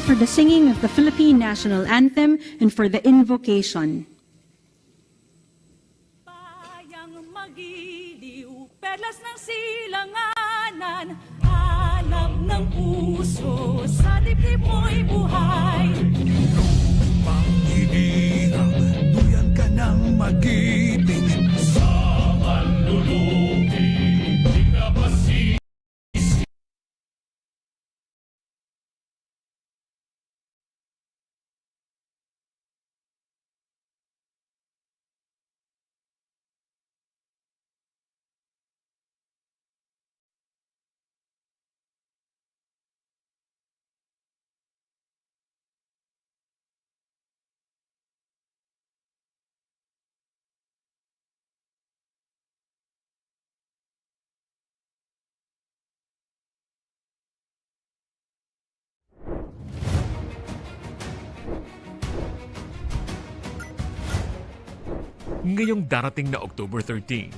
for the singing of the Philippine National Anthem and for the invocation. Bayang magiliw, perlas ng silanganan, alam ng puso, sa dibdib mo'y buhay. Lupang hinirang, duyan ka ng magiting, sa manlulubi, di ka masisisi. Ngayong darating na October 13,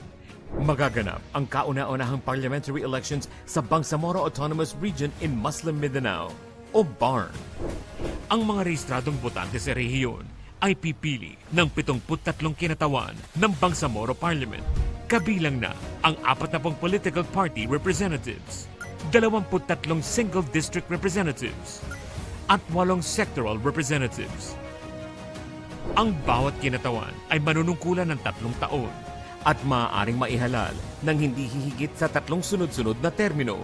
magaganap ang kauna-unahang parliamentary elections sa Bangsamoro Autonomous Region in Muslim Mindanao o BARM. Ang mga rehistradong botante sa rehiyon ay pipili ng 73 kinatawan ng Bangsamoro Parliament. Kabilang na ang 40 political party representatives, 23 single district representatives, at 8 sectoral representatives. Ang bawat kinatawan ay manunungkulan ng 3 taon at maaaring maihalal ng hindi hihigit sa 3 sunod-sunod na termino.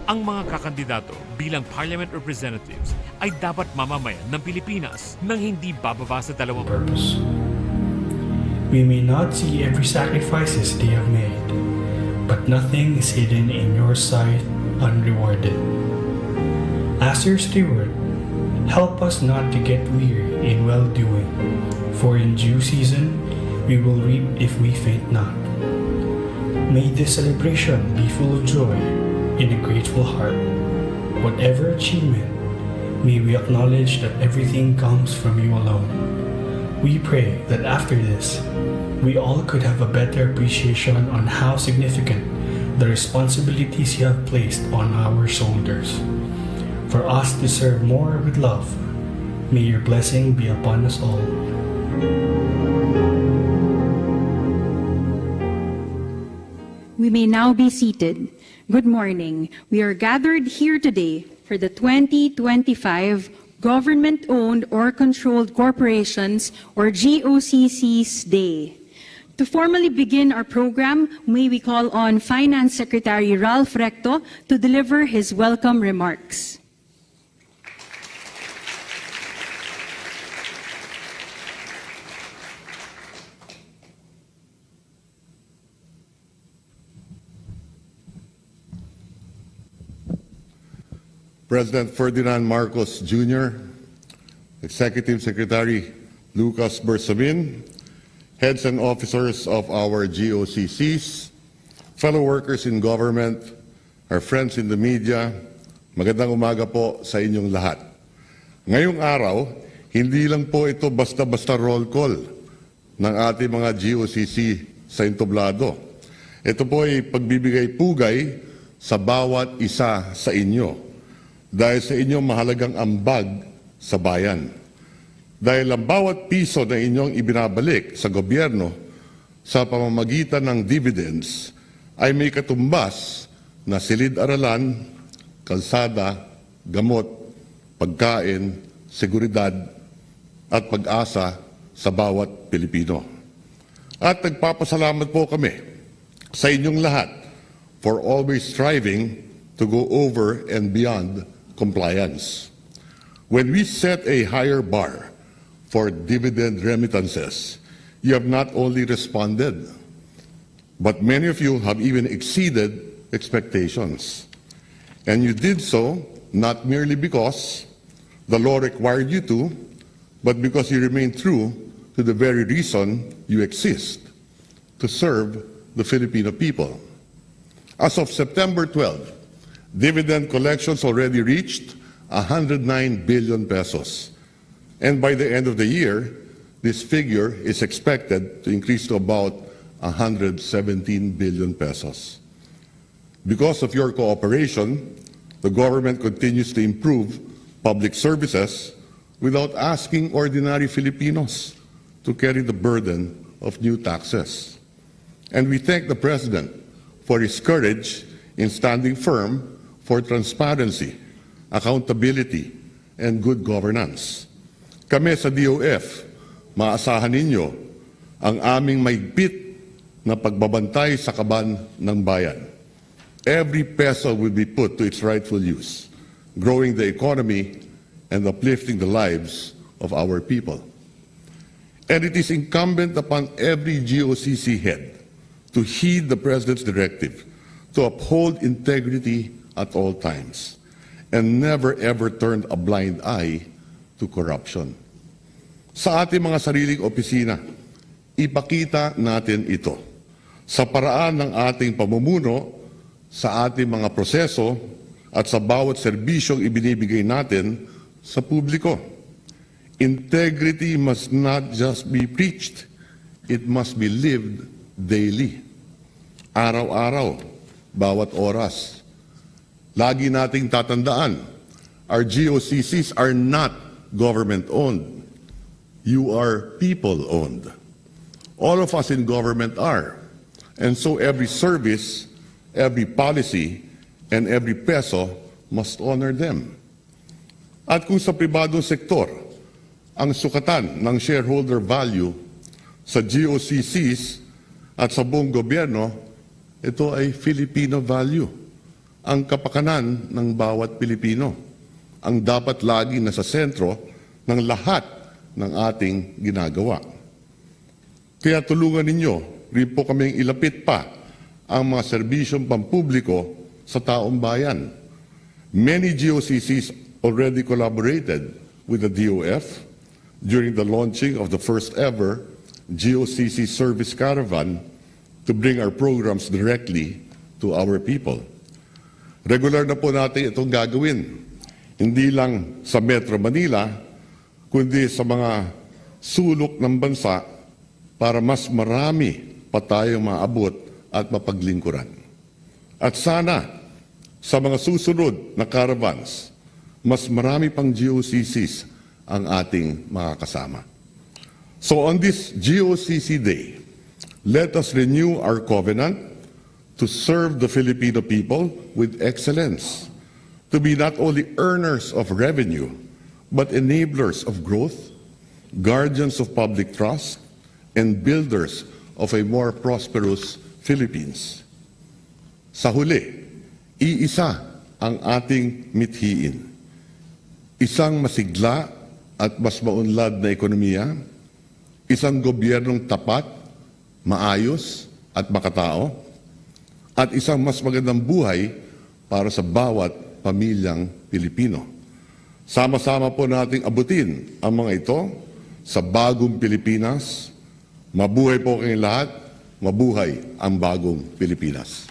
Ang mga kakandidato bilang parliament representatives ay dapat mamamayan ng Pilipinas nang hindi bababa sa 2 purpose. We may not see every sacrifices they have made, but nothing is hidden in your sight unrewarded. As your steward, help us not to get weary in well-doing, for in due season we will reap if we faint not. May this celebration be full of joy in a grateful heart. Whatever achievement, may we acknowledge that everything comes from you alone. We pray that after this, we all could have a better appreciation on how significant the responsibilities you have placed on our shoulders. For us to serve more with love, may your blessing be upon us all. We may now be seated. Good morning. We are gathered here today for the 2025 Government-Owned or Controlled Corporations or GOCCs Day. To formally begin our program, may we call on Finance Secretary Ralph Recto to deliver his welcome remarks. President Ferdinand Marcos Jr., Executive Secretary Lucas Bersamin, heads and officers of our GOCCs, fellow workers in government, our friends in the media, magandang umaga po sa inyong lahat. Ngayong araw, hindi lang po ito basta-basta roll call ng ating mga GOCC sa entablado. Ito po ay pagbibigay pugay sa bawat isa sa inyo dahil sa inyong mahalagang ambag sa bayan. Dahil ang bawat piso na inyong ibinabalik sa gobyerno sa pamamagitan ng dividends ay may katumbas na silid-aralan, kalsada, gamot, pagkain, seguridad at pag-asa sa bawat Pilipino. At nagpapasalamat po kami sa inyong lahat for always striving to go over and beyond compliance. When we set a higher bar for dividend remittances, you have not only responded, but many of you have even exceeded expectations. And you did so not merely because the law required you to, but because you remain true to the very reason you exist, to serve the Filipino people. As of September 12, dividend collections already reached 109 billion pesos. And by the end of the year, this figure is expected to increase to about 117 billion pesos. Because of your cooperation, the government continues to improve public services without asking ordinary Filipinos to carry the burden of new taxes. And we thank the President for his courage in standing firm for transparency, accountability, and good governance. Kami sa DOF, maasahan ninyo ang aming mahigpit na pagbabantay sa kaban ng bayan. Every peso will be put to its rightful use, growing the economy and uplifting the lives of our people. And it is incumbent upon every GOCC head to heed the President's directive to uphold integrity at all times and never ever turn a blind eye to corruption. Sa ating mga sariling opisina, ipakita natin ito sa paraan ng ating pamumuno, sa ating mga proseso at sa bawat serbisyong ibinibigay natin sa publiko. Integrity must not just be preached, it must be lived daily. Araw-araw, bawat oras. Lagi nating tatandaan, our GOCCs are not government-owned. You are people-owned. All of us in government are. And so every service, every policy, and every peso must honor them. At kung sa pribadong sektor, ang sukatan ng shareholder value sa GOCCs at sa buong gobyerno, ito ay Filipino value. Ang kapakanan ng bawat Pilipino, ang dapat lagi nasa sentro ng lahat ng ating ginagawa. Kaya tulungan ninyo, rin po kaming ilapit pa ang mga serbisyong pampubliko sa taong bayan. Many GOCCs already collaborated with the DOF during the launching of the first ever GOCC service caravan to bring our programs directly to our people. Regular na po natin itong gagawin, hindi lang sa Metro Manila, kundi sa mga sulok ng bansa para mas marami pa tayong maabot at mapaglingkuran. At sana, sa mga susunod na caravans, mas marami pang GOCCs ang ating makakasama. So on this GOCC Day, let us renew our covenant to serve the Filipino people with excellence, to be not only earners of revenue, but enablers of growth, guardians of public trust, and builders of a more prosperous Philippines. Sa huli, iisa ang ating mithiin. Isang masigla at mas maunlad na ekonomiya, isang gobyernong tapat, maayos at makatao, at isang mas magandang buhay para sa bawat pamilyang Pilipino. Sama-sama po nating abutin ang mga ito sa bagong Pilipinas. Mabuhay po kayong lahat. Mabuhay ang bagong Pilipinas.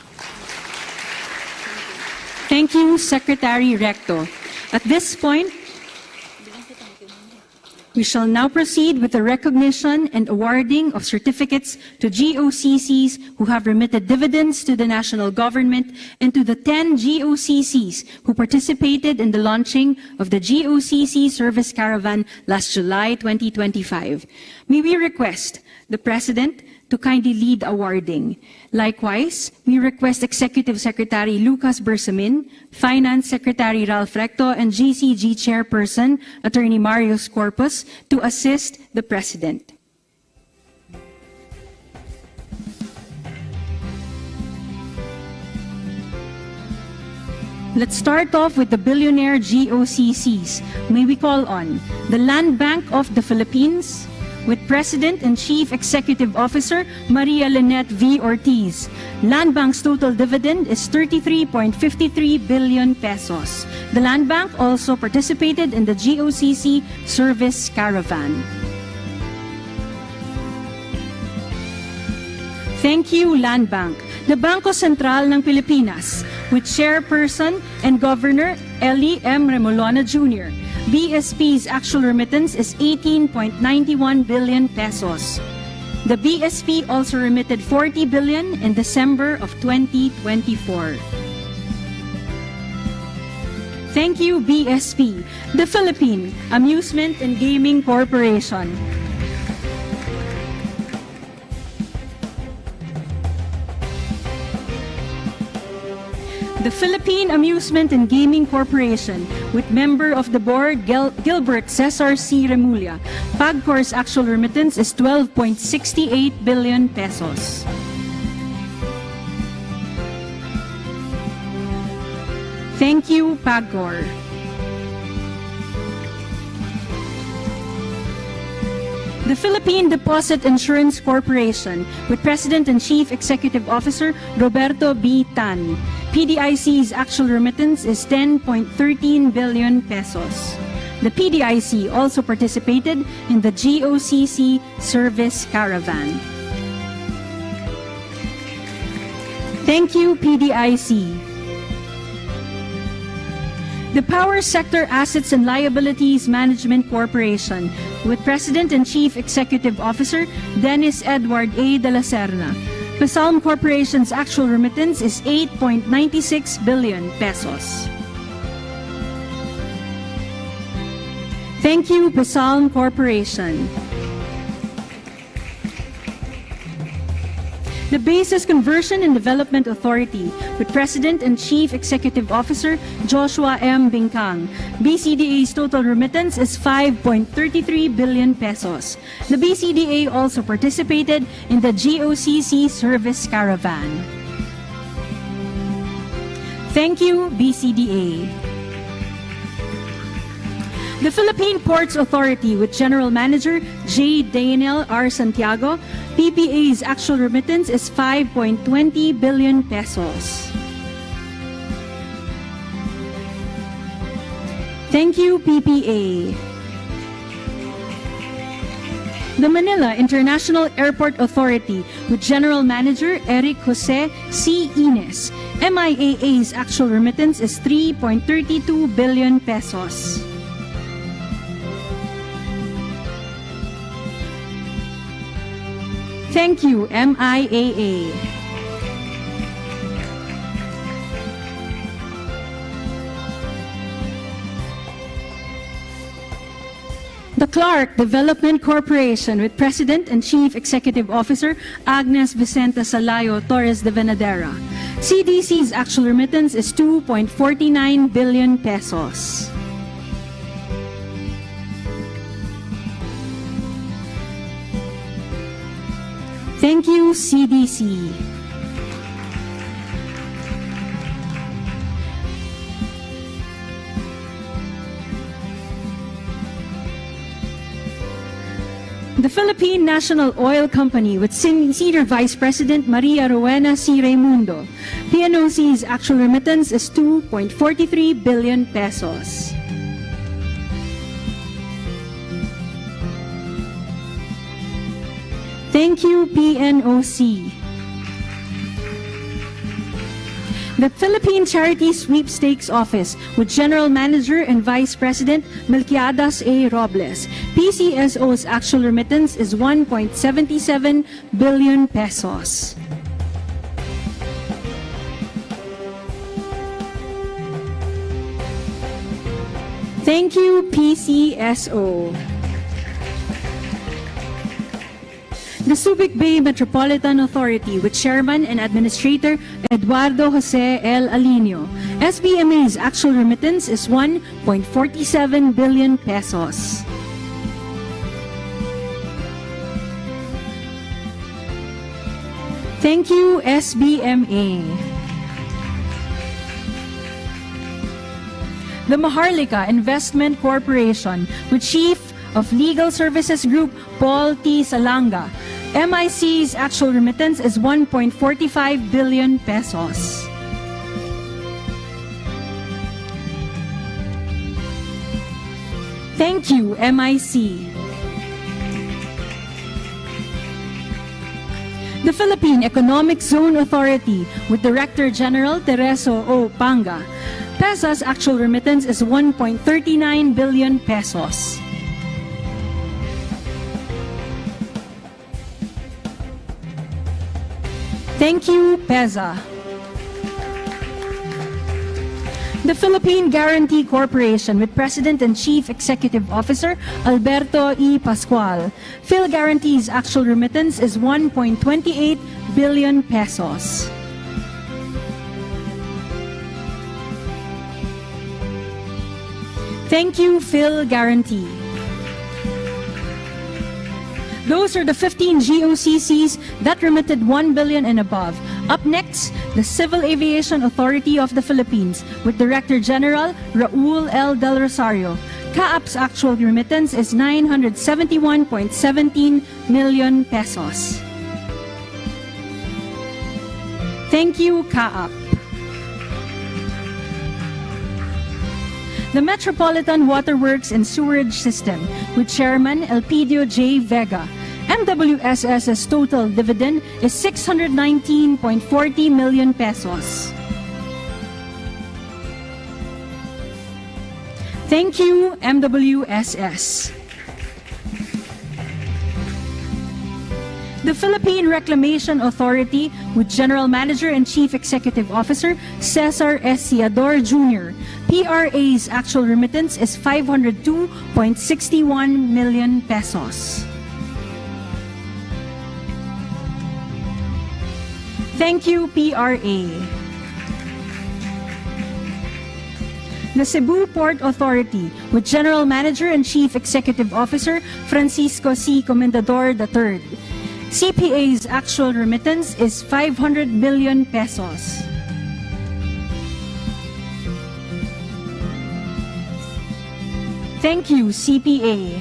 Thank you, Secretary Recto. At this point, we shall now proceed with the recognition and awarding of certificates to GOCCs who have remitted dividends to the national government and to the 10 GOCCs who participated in the launching of the GOCC Service Caravan last July 2025. May we request the President to kindly lead awarding. Likewise, we request Executive Secretary Lucas Bersamin, Finance Secretary Ralph Recto, and GCG Chairperson Attorney Marius Corpus to assist the President. Let's start off with the billionaire GOCCs. May we call on the Land Bank of the Philippines, with President and Chief Executive Officer Maria Lynette V. Ortiz. Land Bank's total dividend is 33.53 billion pesos. The Land Bank also participated in the GOCC Service Caravan. Thank you, Land Bank. The Bangko Sentral ng Pilipinas, with Chairperson and Governor Ellie M. Remolona Jr., BSP's actual remittance is 18.91 billion pesos. The BSP also remitted 40 billion in December of 2024. Thank you, BSP, the Philippine Amusement and Gaming Corporation. The Philippine Amusement and Gaming Corporation, with member of the board Gilbert Cesar C. Remulla. PAGCOR's actual remittance is 12.68 billion pesos. Thank you, PAGCOR. The Philippine Deposit Insurance Corporation, with President and Chief Executive Officer Roberto B. Tan. PDIC's actual remittance is 10.13 billion pesos. The PDIC also participated in the GOCC service caravan. Thank you, PDIC. The Power Sector Assets and Liabilities Management Corporation, with President and Chief Executive Officer Dennis Edward A. de la Serna. PASALM Corporation's actual remittance is 8.96 billion pesos. Thank you, PASALM Corporation. The Basis Conversion and Development Authority, with President and Chief Executive Officer Joshua M. Bingkang. BCDA's total remittance is 5.33 billion pesos. The BCDA also participated in the GOCC service caravan. Thank you, BCDA. The Philippine Ports Authority, with General Manager J. Daniel R. Santiago. PPA's actual remittance is 5.20 billion pesos. Thank you, PPA. The Manila International Airport Authority, with General Manager Eric Jose C. Ines. MIAA's actual remittance is 3.32 billion pesos. Thank you, MIAA. The Clark Development Corporation, with President and Chief Executive Officer Agnes Vicenta Salayo Torres de Venadera. CDC's actual remittance is 2.49 billion pesos. Thank you, CDC. The Philippine National Oil Company, with Senior Vice President Maria Rowena C. Raimundo. PNOC's actual remittance is 2.43 billion pesos. Thank you, PNOC. The Philippine Charity Sweepstakes Office, with General Manager and Vice President Melquiades A. Robles. PCSO's actual remittance is 1.77 billion pesos. Thank you, PCSO. The Subic Bay Metropolitan Authority, with Chairman and Administrator Eduardo Jose L. Alinio. SBMA's actual remittance is 1.47 billion pesos. Thank you, SBMA. The Maharlika Investment Corporation, with Chief of Legal Services Group Paul T. Salanga. MIC's actual remittance is 1.45 billion pesos. Thank you, MIC. The Philippine Economic Zone Authority, with Director General Tereso O. Panga. PESA's actual remittance is 1.39 billion pesos. Thank you, PESA. The Philippine Guarantee Corporation with President and Chief Executive Officer Alberto E. Pascual. Phil Guarantee's actual remittance is 1.28 billion pesos. Thank you, Phil Guarantee. Those are the 15 GOCCs that remitted 1 billion and above. Up next, the Civil Aviation Authority of the Philippines with Director General Raul L. Del Rosario. CAAP's actual remittance is 971.17 million pesos. Thank you, CAAP. The Metropolitan Waterworks and Sewerage System with Chairman Elpidio J. Vega. MWSS's total dividend is 619.40 million pesos. Thank you, MWSS. The Philippine Reclamation Authority with General Manager and Chief Executive Officer Cesar S. Ciador Jr. PRA's actual remittance is 502.61 million pesos. Thank you, PRA. The Cebu Port Authority with General Manager and Chief Executive Officer Francisco C. Comendador III. CPA's actual remittance is 500 million pesos. Thank you, CPA.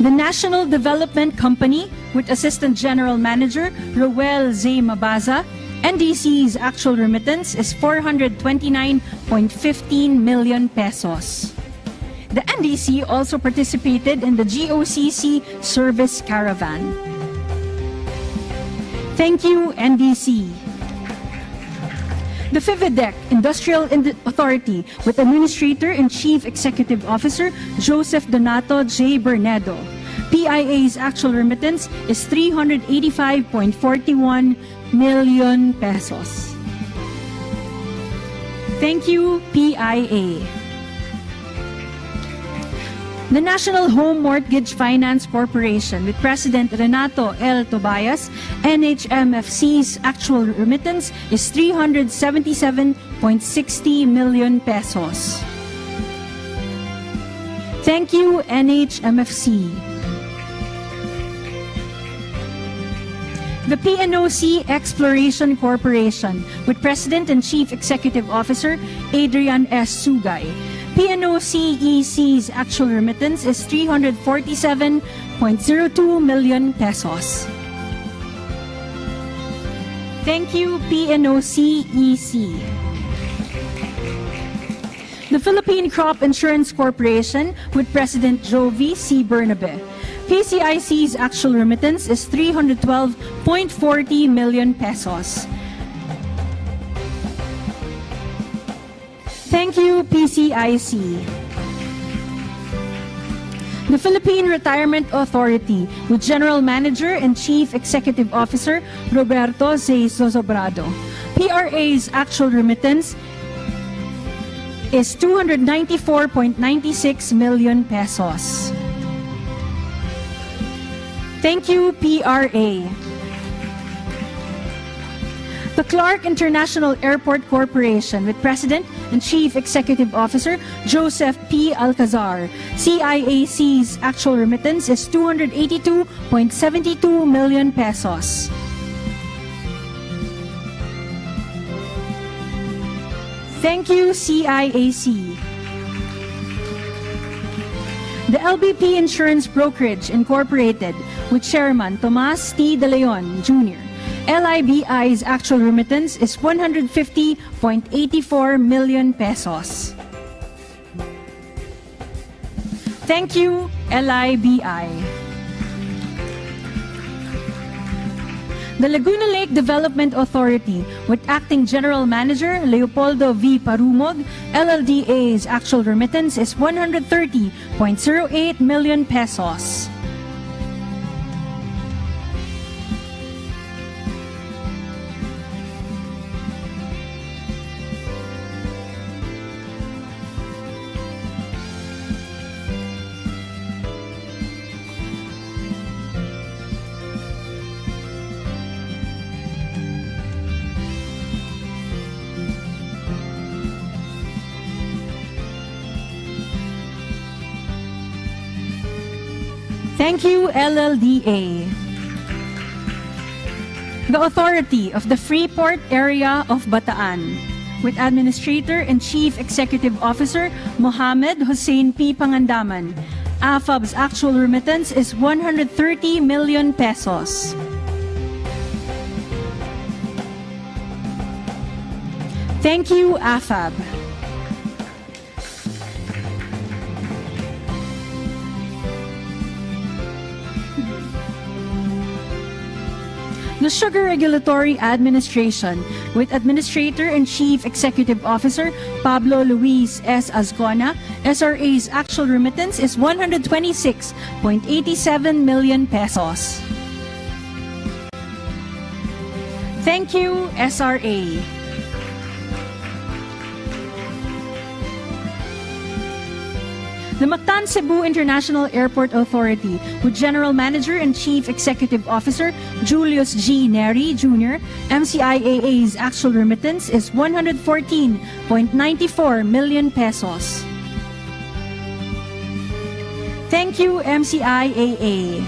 The National Development Company with Assistant General Manager Roel Z. Mabaza. NDC's actual remittance is 429.15 million pesos. The NDC also participated in the GOCC Service Caravan. Thank you, NDC. The FIVIDEC Industrial Authority with Administrator and Chief Executive Officer Joseph Donato J. Bernedo. PIA's actual remittance is 385.41 million pesos. Thank you, PIA. The National Home Mortgage Finance Corporation with President Renato L. Tobias, NHMFC's actual remittance is 377.60 million pesos. Thank you, NHMFC. The PNOC Exploration Corporation with President and Chief Executive Officer Adrian S. Sugay. PNOC-EC's actual remittance is 347.02 million pesos. Thank you, PNOC-EC. The Philippine Crop Insurance Corporation with President Jovi C. Bernabe. PCIC's actual remittance is 312.40 million pesos. Thank you, PCIC. The Philippine Retirement Authority with General Manager and Chief Executive Officer Roberto Z. Zozobrado. PRA's actual remittance is 294.96 million pesos. Thank you, PRA. The Clark International Airport Corporation with President and Chief Executive Officer Joseph P. Alcazar. CIAC's actual remittance is 282.72 million pesos. Thank you, CIAC. The LBP Insurance Brokerage Incorporated with Chairman Tomas T. De Leon, Jr. LIBI's actual remittance is 150.84 million pesos. Thank you, LIBI. The Laguna Lake Development Authority with Acting General Manager Leopoldo V. Parumog, LLDA's actual remittance is 130.08 million pesos. Thank you, LLDA. The Authority of the Freeport Area of Bataan, with Administrator and Chief Executive Officer Mohamed Hussein P. Pangandaman. AFAB's actual remittance is 130 million pesos. Thank you, AFAB. The Sugar Regulatory Administration, with Administrator and Chief Executive Officer Pablo Luis S. Azcona, SRA's actual remittance is 126.87 million pesos. Thank you, SRA. The Mactan Cebu International Airport Authority, with General Manager and Chief Executive Officer Julius G. Neri Jr., MCIAA's actual remittance is 114.94 million pesos. Thank you, MCIAA.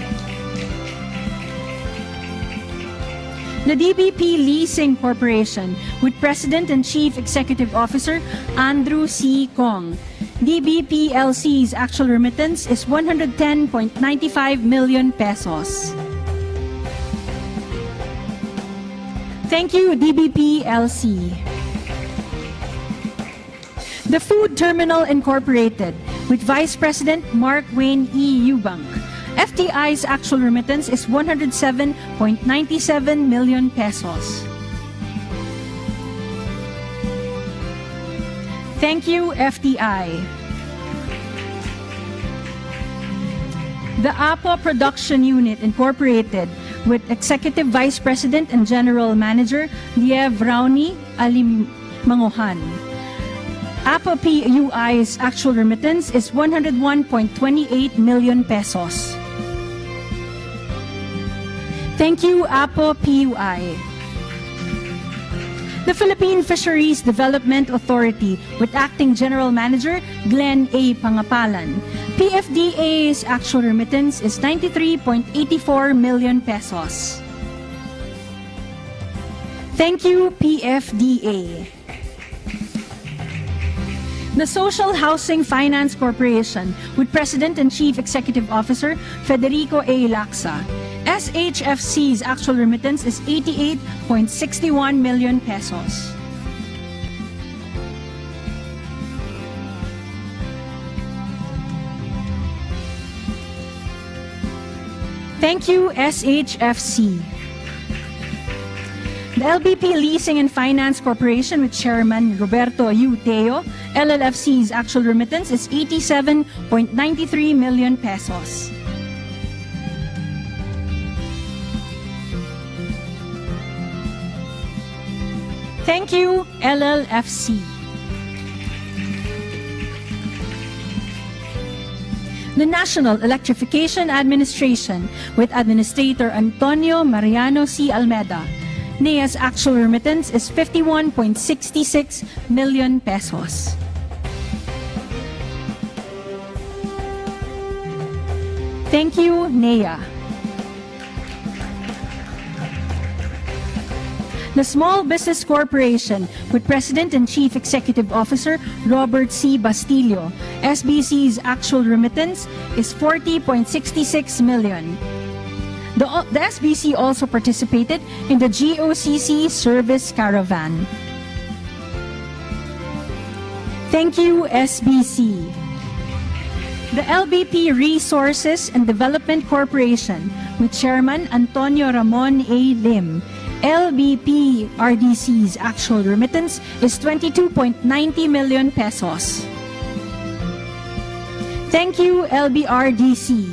The DBP Leasing Corporation, with President and Chief Executive Officer Andrew C. Kong. DBPLC's actual remittance is 110.95 million pesos. Thank you, DBPLC. The Food Terminal Incorporated, with Vice President Mark Wayne E. Eubank. FTI's actual remittance is 107.97 million pesos. Thank you, FTI. The APO Production Unit Incorporated, with Executive Vice President and General Manager Liev Raoni Alimangohan. APO PUI's actual remittance is 101.28 million pesos. Thank you, APO PUI. The Philippine Fisheries Development Authority, with Acting General Manager Glenn A. Pangapalan. PFDA's actual remittance is 93.84 million pesos. Thank you, PFDA. The Social Housing Finance Corporation, with President and Chief Executive Officer Federico A. Lacsa. SHFC's actual remittance is 88.61 million pesos. Thank you, SHFC. The LBP Leasing and Finance Corporation, with Chairman Roberto U. Teo, LLFC's actual remittance is 87.93 million pesos. Thank you, LLFC. The National Electrification Administration, with Administrator Antonio Mariano C. Almeda. NEA's actual remittance is 51.66 million pesos. Thank you, NEA. The Small Business Corporation, with President and Chief Executive Officer Robert C. Bastillo. SBC's actual remittance is 40.66 million. The SBC also participated in the GOCC Service Caravan. Thank you, SBC. The LBP Resources and Development Corporation, with Chairman Antonio Ramon A. Lim. LBP RDC's actual remittance is 22.90 million pesos. Thank you, LBRDC.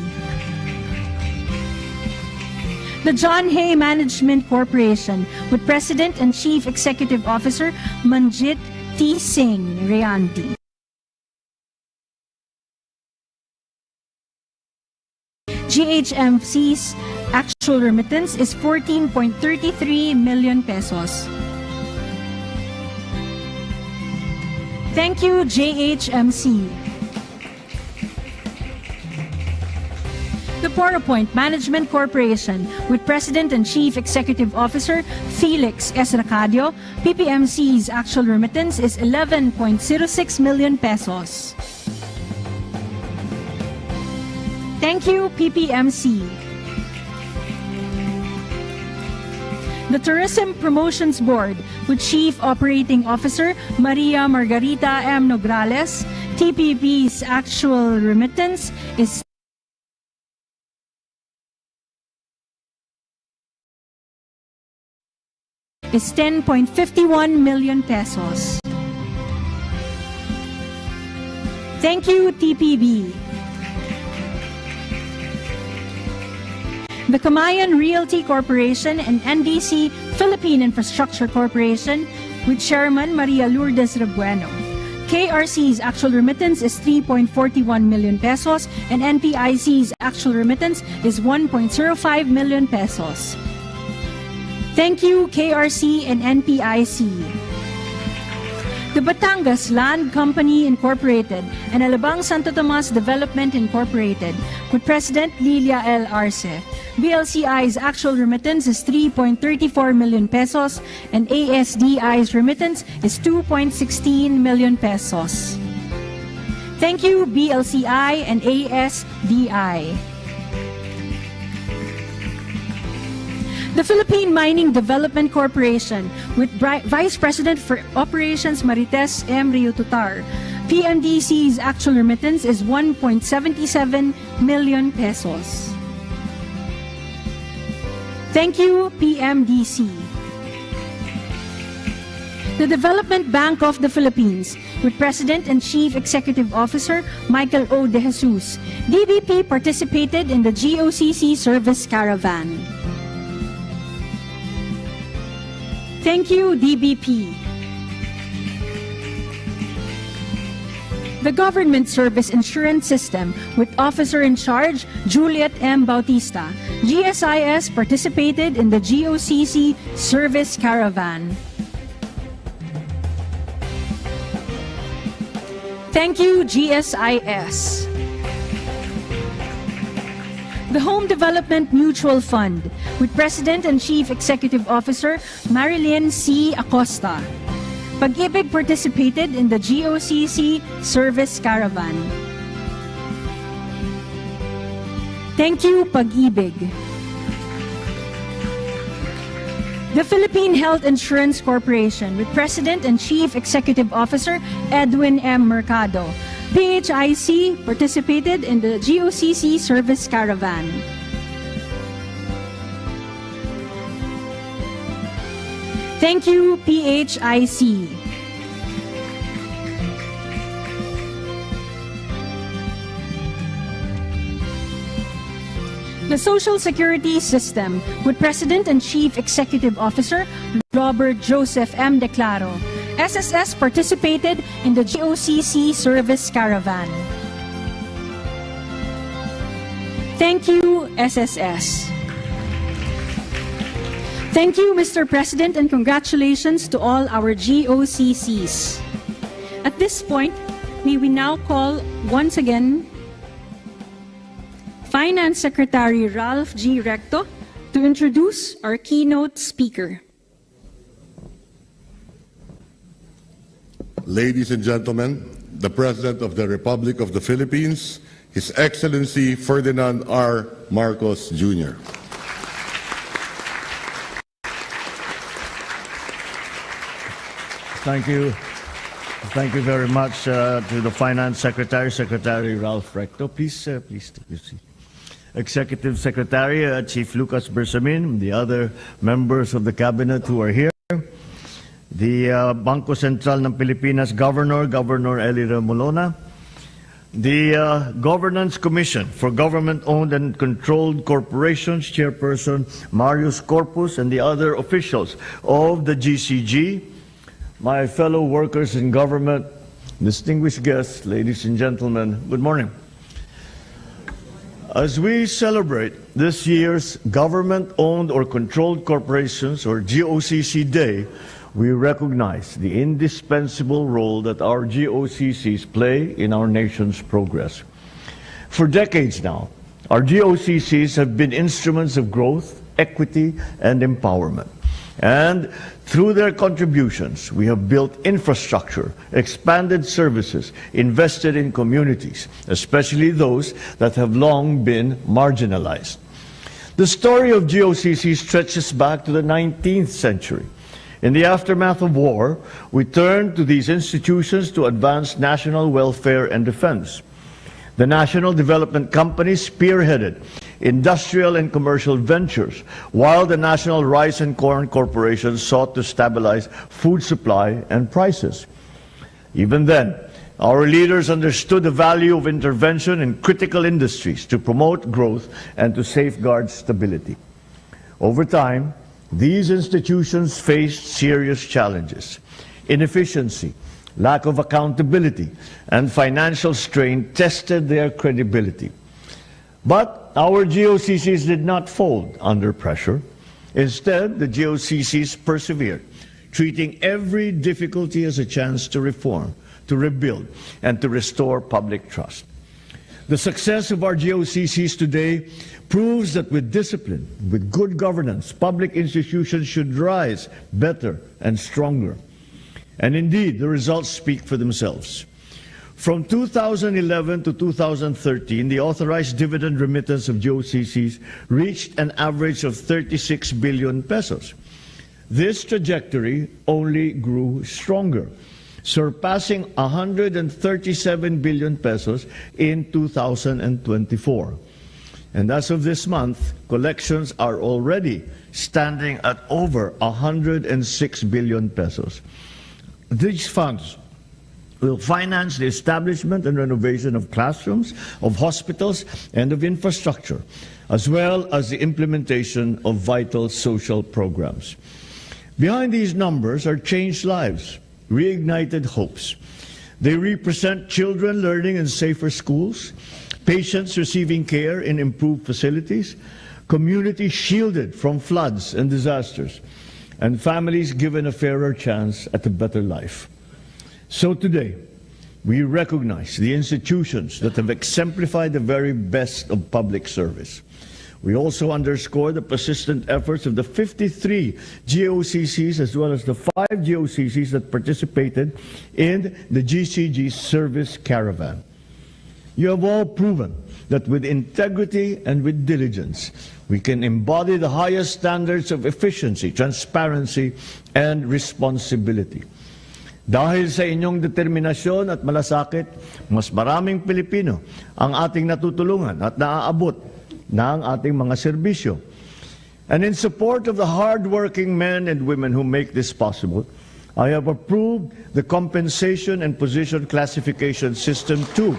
The John Hay Management Corporation, with President and Chief Executive Officer Manjit T. Singh Reanti. GHMC's actual remittance is 14.33 million pesos. Thank you, JHMC. The PowerPoint Management Corporation with President and Chief Executive Officer Felix S. Racadio, PPMC's actual remittance is 11.06 million pesos. Thank you, PPMC. The Tourism Promotions Board with Chief Operating Officer Maria Margarita M. Nograles, TPB's actual remittance is 10.51 million pesos. Thank you, TPB. The Kamayan Realty Corporation and NDC Philippine Infrastructure Corporation with Chairman Maria Lourdes Rebueno. KRC's actual remittance is 3.41 million pesos and NPIC's actual remittance is 1.05 million pesos. Thank you, KRC and NPIC. The Batangas Land Company Incorporated and Alabang Santo Tomas Development Incorporated with President Lilia L. Arce. BLCI's actual remittance is 3.34 million pesos and ASDI's remittance is 2.16 million pesos. Thank you, BLCI and ASDI. The Philippine Mining Development Corporation with Vice President for Operations Marites M. Rio Tutar. PMDC's actual remittance is 1.77 million pesos. Thank you, PMDC. The Development Bank of the Philippines with President and Chief Executive Officer Michael O. De Jesus. DBP participated in the GOCC Service Caravan. Thank you, DBP. The Government Service Insurance System with Officer in Charge Juliet M. Bautista. GSIS participated in the GOCC Service Caravan. Thank you, GSIS. The Home Development Mutual Fund with President and Chief Executive Officer Marilyn C. Acosta. Pag-ibig participated in the GOCC Service Caravan. Thank you, Pag-ibig. The Philippine Health Insurance Corporation with President and Chief Executive Officer Edwin M. Mercado. PHIC participated in the GOCC Service Caravan. Thank you, PHIC. The Social Security System with President and Chief Executive Officer Robert Joseph M. Declaro. SSS participated in the GOCC Service Caravan. Thank you, SSS. Thank you, Mr. President, and congratulations to all our GOCCs. At this point, may we now call once again Finance Secretary Ralph G. Recto to introduce our keynote speaker. Ladies and gentlemen, the President of the Republic of the Philippines, His Excellency Ferdinand R. Marcos, Jr. Thank you. Thank you very much to the Finance Secretary, Secretary Ralph Recto. Please take your seat. Executive Secretary, Chief Lucas Bersamin, the other members of the Cabinet who are here, the Bangko Sentral ng Pilipinas Governor, Governor Eli Remolona, the Governance Commission for Government-Owned and Controlled Corporations, Chairperson Marius Corpus, and the other officials of the GCG, my fellow workers in government, distinguished guests, ladies and gentlemen, good morning. As we celebrate this year's Government-Owned or Controlled Corporations, or GOCC Day, we recognize the indispensable role that our GOCCs play in our nation's progress. For decades now, Our GOCCs have been instruments of growth, equity, and empowerment. And through their contributions, we have built infrastructure, expanded services, invested in communities, especially those that have long been marginalized. The story of GOCC stretches back to the 19th century. In the aftermath of war, we turned to these institutions to advance national welfare and defense. The National Development Company spearheaded industrial and commercial ventures, while the National Rice and Corn Corporation sought to stabilize food supply and prices. Even then, our leaders understood the value of intervention in critical industries to promote growth and to safeguard stability. Over time, these institutions faced serious challenges. Inefficiency, lack of accountability, and financial strain tested their credibility. But our GOCCs did not fold under pressure. Instead, the GOCCs persevered, treating every difficulty as a chance to reform, to rebuild, and to restore public trust. The success of our GOCCs today proves that with discipline, with good governance, public institutions should rise better and stronger. And indeed, the results speak for themselves. From 2011 to 2013, the authorized dividend remittance of GOCCs reached an average of 36 billion pesos. This trajectory only grew stronger, surpassing 137 billion pesos in 2024. And as of this month, collections are already standing at over 106 billion pesos. These funds will finance the establishment and renovation of classrooms, of hospitals, and of infrastructure, as well as the implementation of vital social programs. Behind these numbers are changed lives, reignited hopes. They represent children learning in safer schools, patients receiving care in improved facilities, communities shielded from floods and disasters, and families given a fairer chance at a better life. So today, we recognize the institutions that have exemplified the very best of public service. We also underscore the persistent efforts of the 53 GOCCs as well as the 5 GOCCs that participated in the GCG service caravan. You have all proven that with integrity and with diligence, we can embody the highest standards of efficiency, transparency, and responsibility. Dahil sa inyong determinasyon at malasakit, mas maraming Pilipino ang ating natutulungan at naaabot ng ating mga serbisyo. And in support of the hard-working men and women who make this possible, I have approved the compensation and position classification system 2.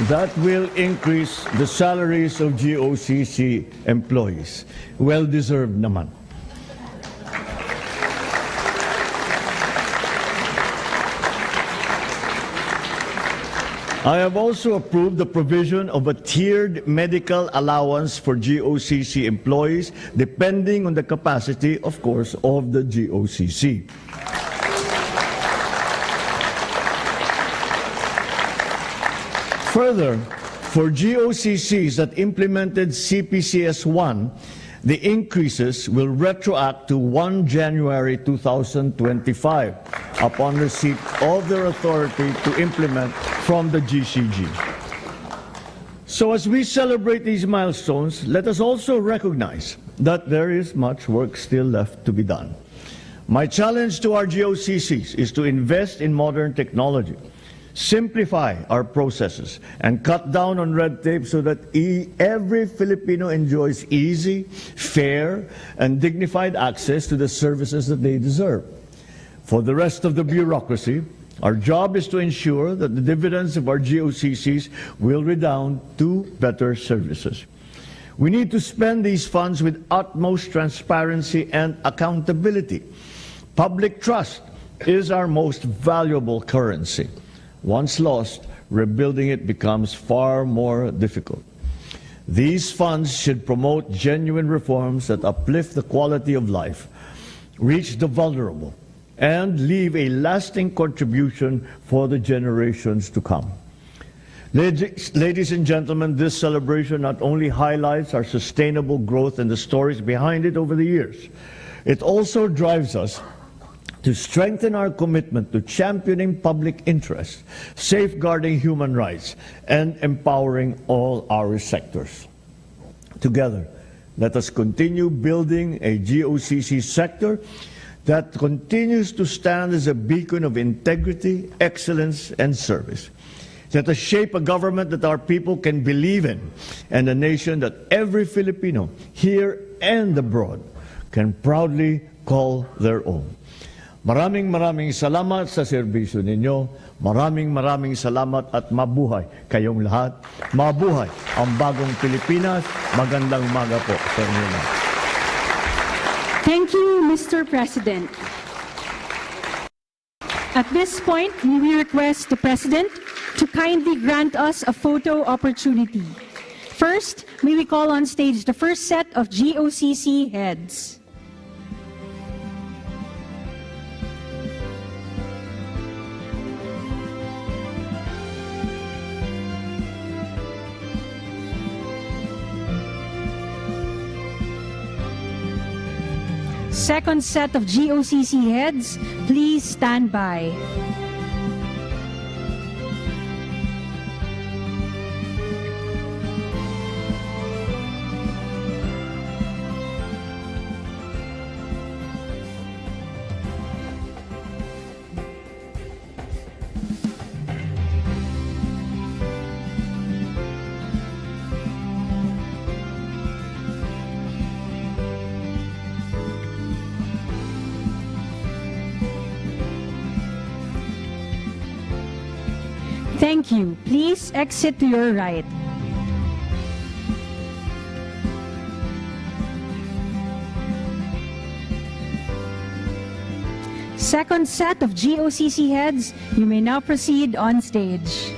That will increase the salaries of GOCC employees. Well-deserved naman. I have also approved the provision of a tiered medical allowance for GOCC employees, depending on the capacity, of course, of the GOCC. Further, for GOCCs that implemented CPCS-1, the increases will retroact to 1 January 2025 upon receipt of their authority to implement from the GCG. So as we celebrate these milestones, let us also recognize that there is much work still left to be done. My challenge to our GOCCs is to invest in modern technology, simplify our processes, and cut down on red tape so that every Filipino enjoys easy, fair, and dignified access to the services that they deserve. For the rest of the bureaucracy, our job is to ensure that the dividends of our GOCCs will redound to better services. We need to spend these funds with utmost transparency and accountability. Public trust is our most valuable currency. Once lost, rebuilding it becomes far more difficult. These funds should promote genuine reforms that uplift the quality of life, reach the vulnerable, and leave a lasting contribution for the generations to come. Ladies and gentlemen, this celebration not only highlights our sustainable growth and the stories behind it over the years, it also drives us to strengthen our commitment to championing public interest, safeguarding human rights, and empowering all our sectors. Together, let us continue building a GOCC sector that continues to stand as a beacon of integrity, excellence, and service. Let us shape a government that our people can believe in, and a nation that every Filipino, here and abroad, can proudly call their own. Maraming salamat sa serbisyo ninyo. Maraming salamat at mabuhay kayong lahat. Mabuhay ang bagong Pilipinas. Magandang umaga po sa inyo lahat. Thank you, Mr. President. At this point, we request the President to kindly grant us a photo opportunity. First, may we call on stage the first set of GOCC heads. Second set of GOCC heads, please stand by. Thank you. Please exit to your right. Second set of GOCC heads, you may now proceed on stage.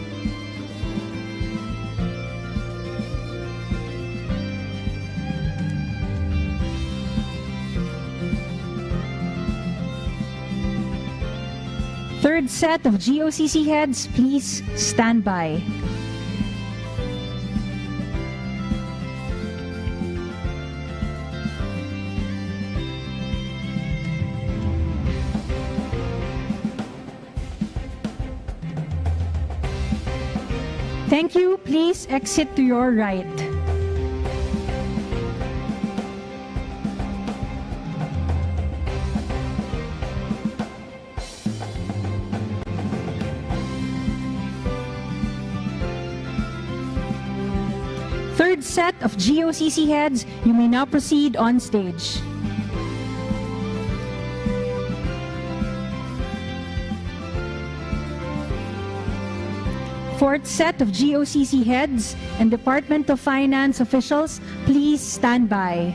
Third set of GOCC heads, please stand by. Thank you. Please exit to your right. Third set of GOCC heads, you may now proceed on stage. Fourth set of GOCC heads and Department of Finance officials, please stand by.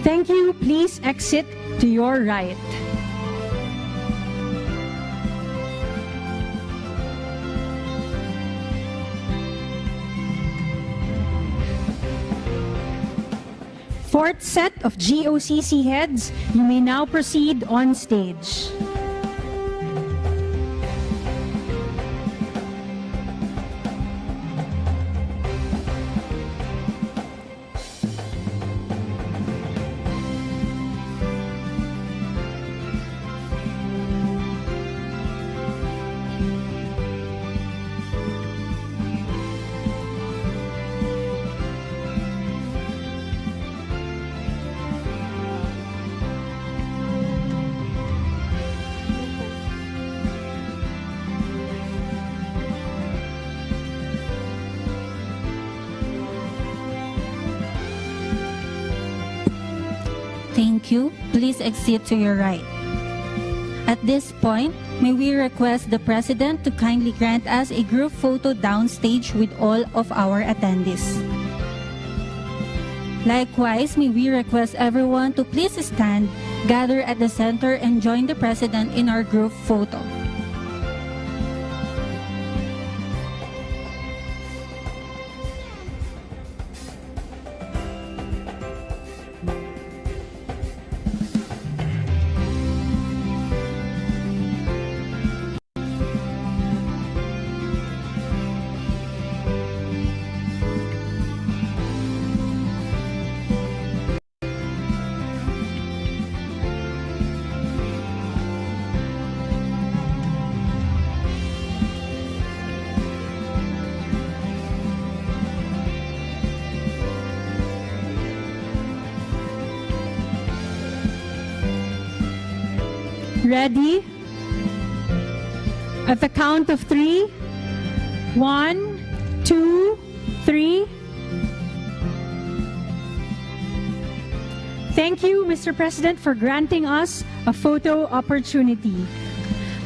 Thank you. Please exit to your right. Fourth set of GOCC heads, you may now proceed on stage. Thank you. Please exit to your right. At this point, may we request the President to kindly grant us a group photo downstage with all of our attendees. Likewise, may we request everyone to please stand, gather at the center, and join the President in our group photo. Ready? At the count of 3. 1, 2, 3. Thank you, Mr. President, for granting us a photo opportunity.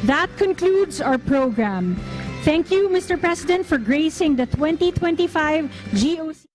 That concludes our program. Thank you, Mr. President, for gracing the 2025 GOC.